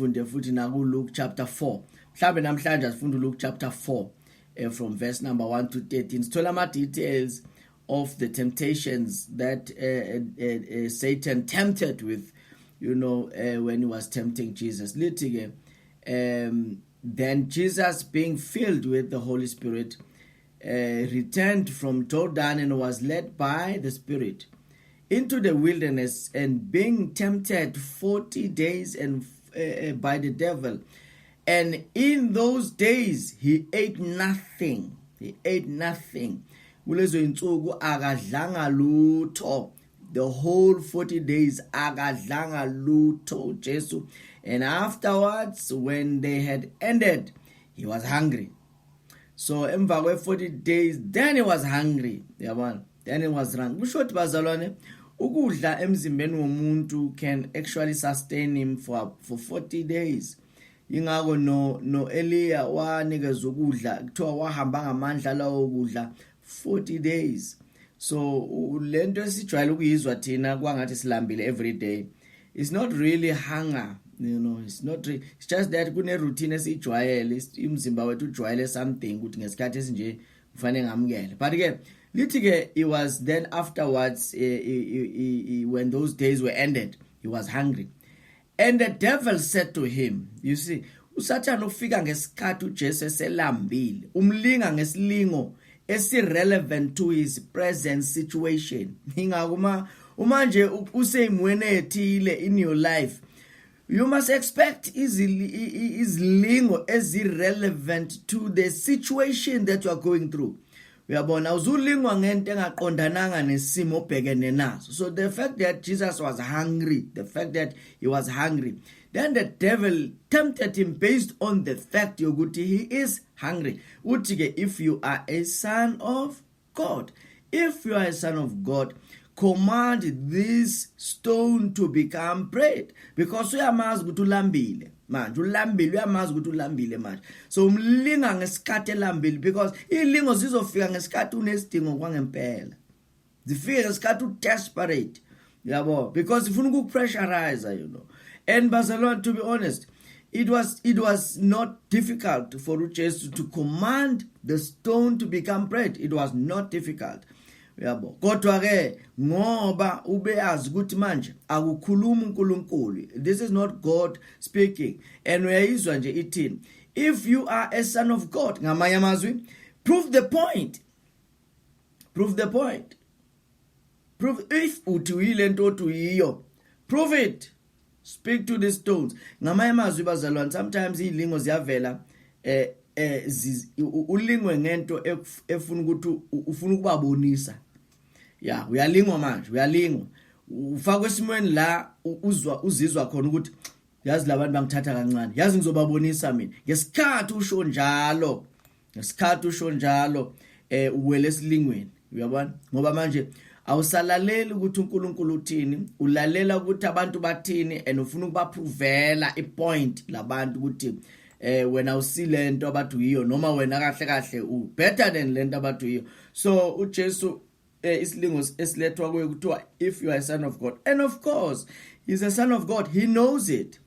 sifunde futhi na ku Luke chapter 4. Mhlambe namhlanje asifunde Luke chapter 4 from verse number 1 to 13. Sithola ama details of the temptations that Satan tempted with, when he was tempting Jesus. Lithi ke then Jesus, being filled with the Holy Spirit, returned from Jordan and was led by the Spirit into the wilderness, and being tempted 40 days by the devil. And in those days he ate nothing. Kulezo insuku akadlanga lutho. The whole 40 days akadlanga lutho Jesu. And afterwards, when they had ended, he was hungry. So emva kwe 40 days, then he was hungry. Then he was hungry. Kusho bazalwane, ukudla emzimbeni womuntu can actually sustain him for 40 days. Ingako no Elia wanikeza ukudla kuthiwa wahamba ngamandla lawo ukudla 40 days. So lento esijwayele ukuyizwa thina kwangathi silambile every day. It's not really hunger. It's not it's just that kune routine esijwayele imzimba wethu ujwayele something ukuthi ngesikhathi esinje kufanele ngamukele. But ke lithi ke it was then afterwards when those days were ended, he was hungry. And the devil said to him, you see, uSatan ufika ngesikhathi uJesu eselambile, umlinga ngesilingo irrelevant to his present situation. Ingakuma umanje useyimweni ethile in your life, you must expect izlingo irrelevant to the situation that you are going through. Uyabona uzulingwa ngento engaqondananga nesimo obhekene naso. So the fact that Jesus was hungry, then the devil tempted him based on the fact yokuthi he is hungry. Uthi ke, if you are a son of God, command this stone to become bread, because uyamazi ukuthi ulambile manje, uyamazi ukuthi ulambile manje. So umlinga ngesikhathi elambile, because ilingo zizofika ngesikhathi unesidingo kwangempela, zifike ngesikhathi desperate, yabo, because ifuna ukupressurize, And bazalwane, to be honest, it was not difficult for Jesus to command the stone to become bread. It was not difficult. Yabo, kodwa ke ngoba ubeyazi ukuthi manje akukhuluma uNkulunkulu, this is not God speaking, and uyayizwa nje ithini, if you are a son of God, ngamanye amazwi, prove the point, if uthi uyilento othi uyiyo, prove it, speak to the stones. Ngamanye amazwi bazalwane, sometimes ilingo ziyavela ulingwe ngento efuna ukuthi ufuna ukubabonisa. Uyalingwa manje, ufakwe esimweni la uzizwa khona ukuthi yazi labantu bangithatha kancane, yazi ngizobabonisa mina. Ngesikhathi usho njalo uwele esilingweni, uyabona, ngoba manje awusalaleli ukuthi uNkulunkulu uthini, ulalela ukuthi abantu bathini, and ufuna ukubaprovela ipoint labantu ukuthi wena usilento abathu yiyo, noma wena kahle u better than lento abathu yiyo. So uJesu islingo esilethwa kuye kuthiwa, if you are a son of God, and of course he's a son of God, he knows it.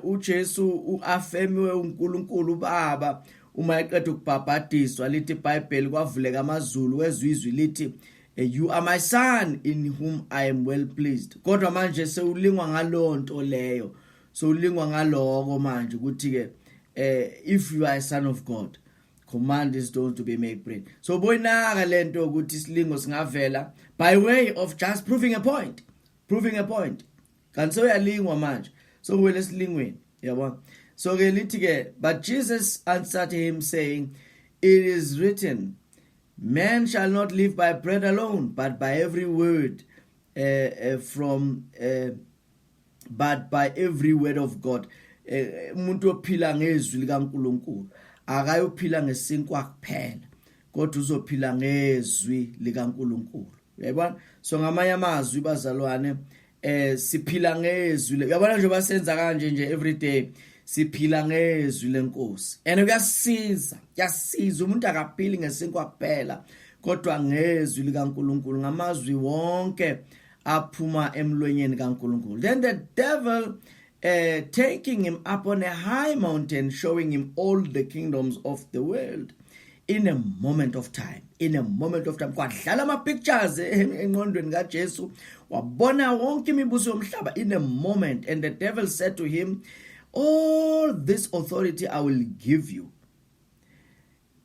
uJesu uafemiwe uNkulunkulu Baba uma eqeda ukubhabhadiswa, lithi iBhayibheli kwavuleka amazulu wezizwi lithi, you are my son in whom I am well pleased. Kodwa manje sewulingwa ngalonto leyo, so ulingwa ngaloko manje ukuthi ke if you are a son of God, command this stone to be made bread. So boyinaka lento ukuthi isilingo singavela by way of just proving a point. Kanti soyalingwa manje, so wele esilingweni, yabona. So ke lithi ke, but Jesus answered him saying, it is written, man shall not live by bread alone, but by every word but by every word of God. Umuntu ophila ngezwi likaNkulunkulu akayophila ngesinkwa kuphela, kodwa uzophila ngezwi likaNkulunkulu. Yabona, so ngamanye amazwi bazalwane, siphila ngezwi, yabona nje basenza kanje nje every day, siphila ngezwi lenkosi. And kuyasiza umuntu akaphili ngesinkwa kuphela, kodwa ngezwi likaNkulunkulu, ngamazwi wonke aphuma emlonyeni kaNkulunkulu. Then the devil taking him up on a high mountain, showing him all the kingdoms of the world in a moment of time. In a moment of time. Kwadlala ama-pictures engqondweni kaJesu, wabona wonke imibuso yomhlaba in a moment. And the devil said to him, all this authority I will give you,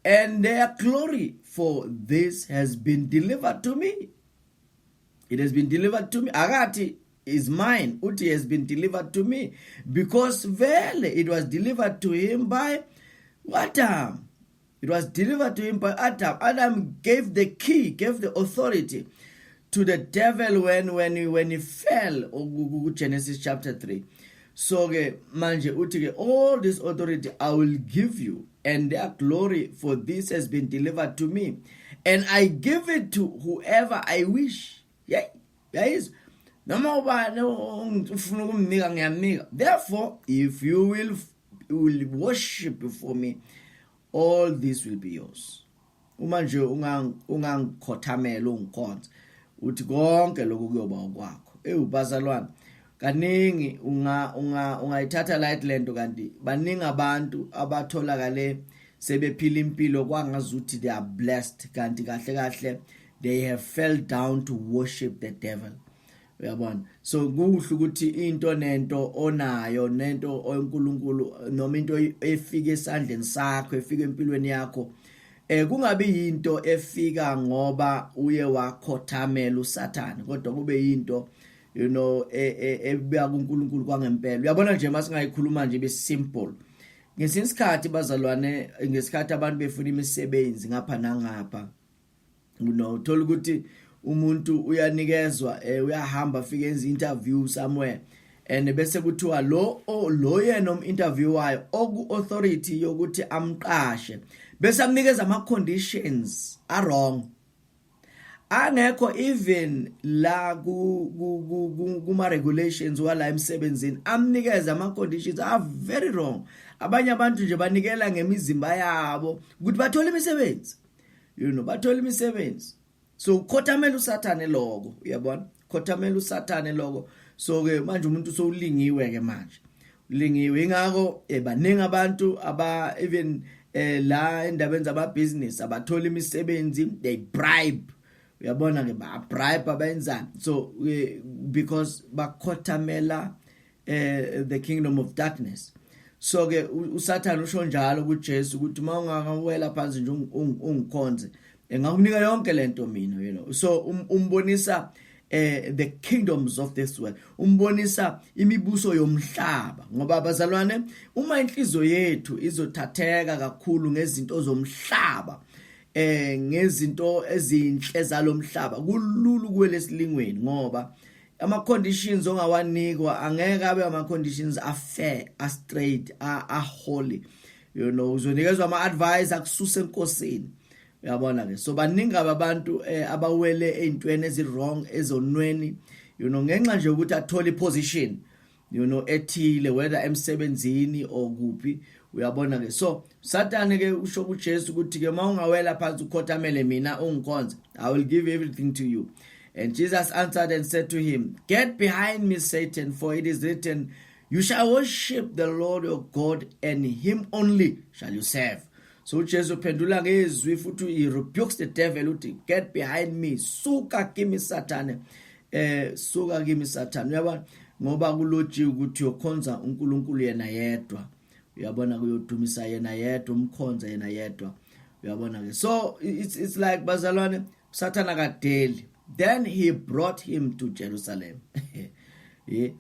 and their glory, for this has been delivered to me. It has been delivered to me. Agati is mine. Uti has been delivered to me. Because vele it was delivered to him by Adam. It was delivered to him by Adam. Adam gave the key, gave the authority to the devil when he fell. Genesis chapter 3. So manje uti all this authority I will give you, and their glory, for this has been delivered to me, and I give it to whoever I wish. Yeah, guys. Therefore, if you will worship before me, all this will be yours. Umanje ungangikhothamela ungikhonza uthi konke lokhu kuyoba kwakho. Bazalwane, kaningi ungayithatha light lento, kanti baningi abantu abatholakale sebephila impilo kwangazuthi they are blessed, kanti kahle kahle they have fell down to worship the devil. Uyabona? So kuhle ukuthi into nento onayo, nento oNkulunkulu, noma into efika esandleni sakho, efika empilweni yakho, kungabi into efika ngoba uye wakhothamela uSathane, kodwa kube into ebuya kuNkulunkulu kwangempela. Uyabona nje masingayikhuluma nje be simple. Ngesikhathi bazalwane, ngesikhathi abantu befuna imisebenzi ngapha nangapha, uthola ukuthi umuntu uyanikezwa, uyahamba afike enza interview somewhere, and bese kuthiwa lo yena uminterviewayo oku authority yokuthi amqashe, bese amnikeza ama conditions are wrong. Angekho even la kuma regulations wala emsebenzini, amnikeza ama conditions are very wrong. Abanye abantu nje banikela ngemizimba yabo ukuthi bathole imisebenzi, bathole imisebenzi. So khothamela uSathane lokho, uyabona? Khothamela uSathane lokho. So ke manje umuntu sowulingiwe ke manje. Ulingiwe ingakho baningi abantu aba even la endabeni zaba business abathola imisebenzi, they bribe. Uyabona ke ba bribe abenza. So because bakhothamela the kingdom of darkness. So ke uSathane usho njalo kuJesu ukuthi mawungawela phansi nje ungikhonze, engakunika yonke lento mina, so umbonisa the kingdoms of this world, umbonisa imibuso yomhlaba. Ngoba bazalwane, uma inhliziyo yethu izothatheka kakhulu ngezinto zomhlaba, ngezinto ezinhle zalomhlaba, kulula kuwele esilingweni, ngoba ama conditions ongawanikwa angeke abe ama conditions are fair, are straight, are holy. Uzonikezwa ama advice akususe enkosini. Uyabona ke? So baningi abantu abawele eintweni ezirong ezonweni, ngenxa nje ukuthi athola iposition, ethile, whether emsebenzini or kuphi. Uyabona ke? So Sathane ke usho kuJesu ukuthi ke mawungawela phansi ukhothamele mina ungikhonze, I will give everything to you. And Jesus answered and said to him, get behind me, Satan, for it is written, you shall worship the Lord your God, and him only shall you serve. So Jesu pendula ngezwi futhi he rebukes the devil uthi, get behind me, suka kimi Sathane, suka kimi Sathane. Uyabona, ngoba kuloji ukuthi yokhonza uNkulunkulu yena yedwa. Uyabona, kuyodumisa yena yedwa, umkhonza yena yedwa. Uyabona ke? So it's like bazalwane, Sathane akadeli. Then he brought him to Jerusalem. Yeah.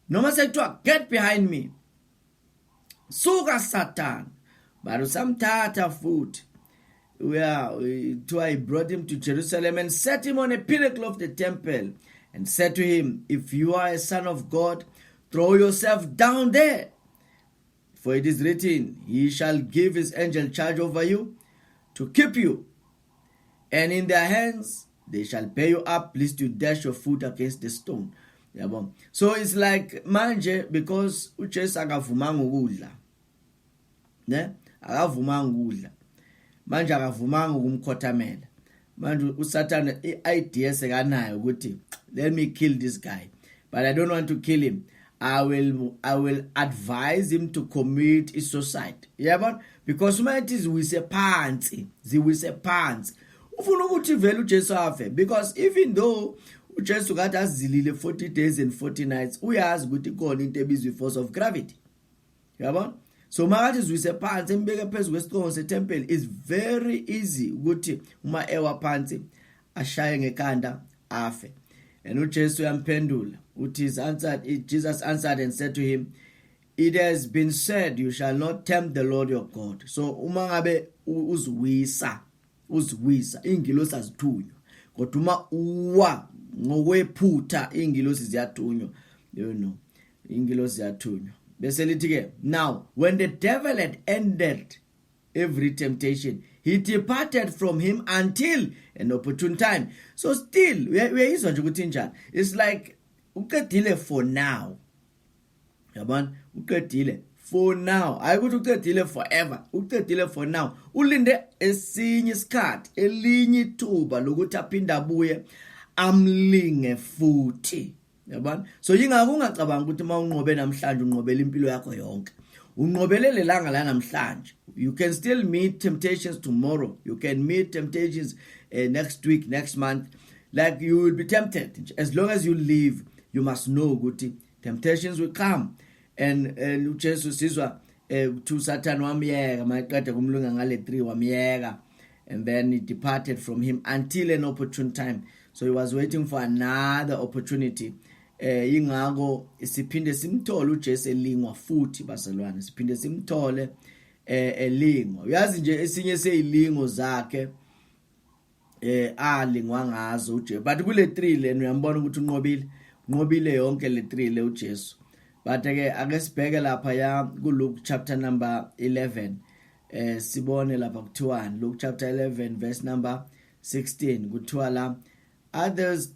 Noma sekuthiwa get behind me, suka Satan, but usamthatha futhi. He brought him to Jerusalem and set him on a pinnacle of the temple and said to him, if you are a son of God, throw yourself down there. For it is written, he shall give his angel charge over you to keep you, and in their hands they shall bear you up, lest you dash your foot against the stone. Yabo. So it's like manje, because uJesu akavumanga ukudla. Ne? Akavumanga ukudla. Manje akavumanga ukumkhothamela. Manje uSathane idea sekanayo ukuthi let me kill this guy, but I don't want to kill him. I will advise him to commit suicide. Yabona? Because uma ethi ziwise phansi ufuna ukuthi vele uJesu afe, because even though uJesu kade azilile 40 days and 40 nights, uyazi ukuthi khona into ebizwa force of gravity. Yabona? So makathi ziwise phansi embeke phezulu kwesiqongo setemple, is very easy ukuthi uma ewa phansi ashaye ngekhanda afe. And uJesu yamphendula uthi Jesus answered and said to him, it has been said, you shall not tempt the Lord your God. So uma ngabe uziwisa ingilosi azithunywa, kodwa uma uwa ngokwephutha ingilosi ziyathunywa, ingilosi ziyathunywa. Bese lithi ke, now when the devil had ended every temptation, he departed from him until an opportune time. So still uyayizwa nje ukuthi njani, it's like uqedile for now. Yabona, uqedile for now, ayikuthi uqedile forever, uqedile for now. Ulinde esinye isikhathi, elinye ithuba lokuthi aphinde abuye amlinge futhi. Yabona, so yingakho ungacabanga ukuthi mawunqobe namhlanje unqobela impilo yakho yonke, unqobelele langa la namhlanje. You can still meet temptations tomorrow, you can meet temptations next week, next month. Like you will be tempted. As long as you live, you must know ukuthi temptations will come. And uJesu sizwa to Satan wamyeka maqeda kumlunga ngale 3 wamyeka, and then he departed from him until an opportune time. So he was waiting for another opportunity. Ingako siphinde simthole uJesu elingwa futhi baselwane, siphinde simthole elingwa. Uyazi nje esinye seyilingo zakhe alingwa ngazo uJesu, but kule 3 le uyambona ukuthi unqobile yonke le 3 le uJesu. But ke ake sibheke lapha ya ku Luke chapter number 11, sibone lapha kuthiwa Luke chapter 11 verse number 16 kuthiwa la, others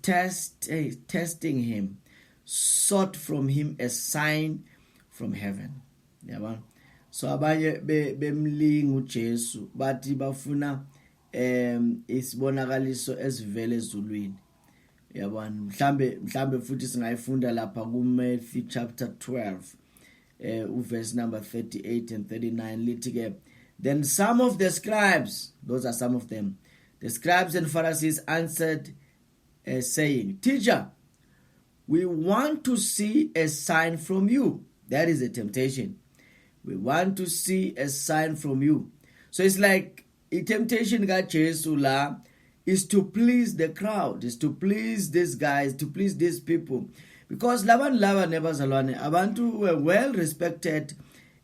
testing him sought from him a sign from heaven. Yabona, so abanye bemlinga uJesu bathi bafuna isibonakaliso esivele ezulwini. Yabona, mhlambe futhi singayifunda lapha ku Matthew chapter 12 verse number 38 and 39 lithi ke, then some of the scribes, those are some of them, the scribes and Pharisees answered saying, teacher, we want to see a sign from you. That is a temptation. We want to see a sign from you. So it's like a temptation ka Jesu la is to please the crowd, is to please these guys, to please these people, because laban laba nebazalwane abantu were well respected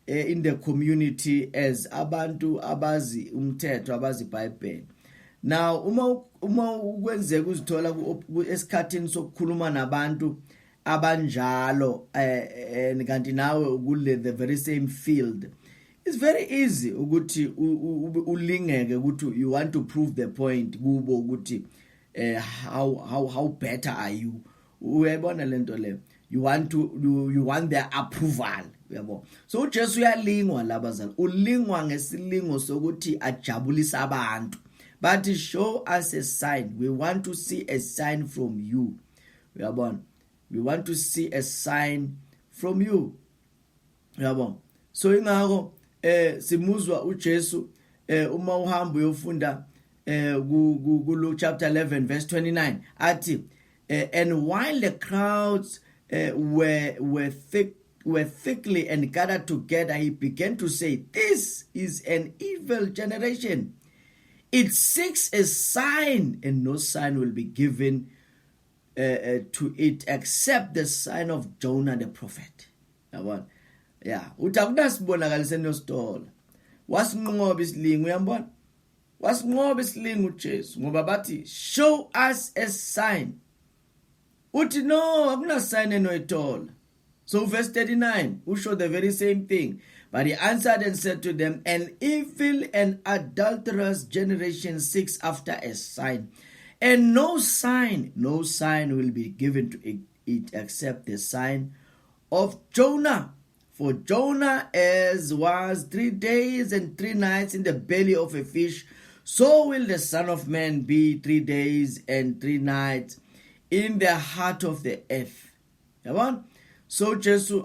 in the community as abantu abazi umthetho, abazi iBhayibheli. Now uma ukwenzeka uzithola esikhathini sokukhuluma nabantu abanjalo kanti nawe ukule the very same field, it's very easy ukuthi ulingeke ukuthi you want to prove the point kubo ukuthi how better are you. Uyabona lento le, you want their approval, yabo. So uJesu uyalingwa labazali, ulingwa ngesilingo sokuthi ajabulisa abantu. But show us a sign. We want to see a sign from you. Yabona, we want to see a sign from you. Yabona, so ingako simuzwa uJesu uma uhamba uyofunda ku Luke chapter 11 verse 29 athi, and while the crowds were thickly and gathered together, he began to say, this is an evil generation. It seeks a sign, and no sign will be given to it except the sign of Jonah the prophet. Yabona, yeah, utakunasibonakaliseni nositola wasinqoba isilingo. Uyambona, wasinqoba isilingo uJesu ngoba bathi show us a sign. Uthi no, akuna sign enoyithola. So verse 39 who show the very same thing, but he answered and said to them, an evil and adulterous generation seeks after a sign, and no sign will be given to it except the sign of Jonah. For Jonah as was 3 days and 3 nights in the belly of a fish, so will the Son of Man be 3 days and 3 nights in the heart of the earth. so Jesu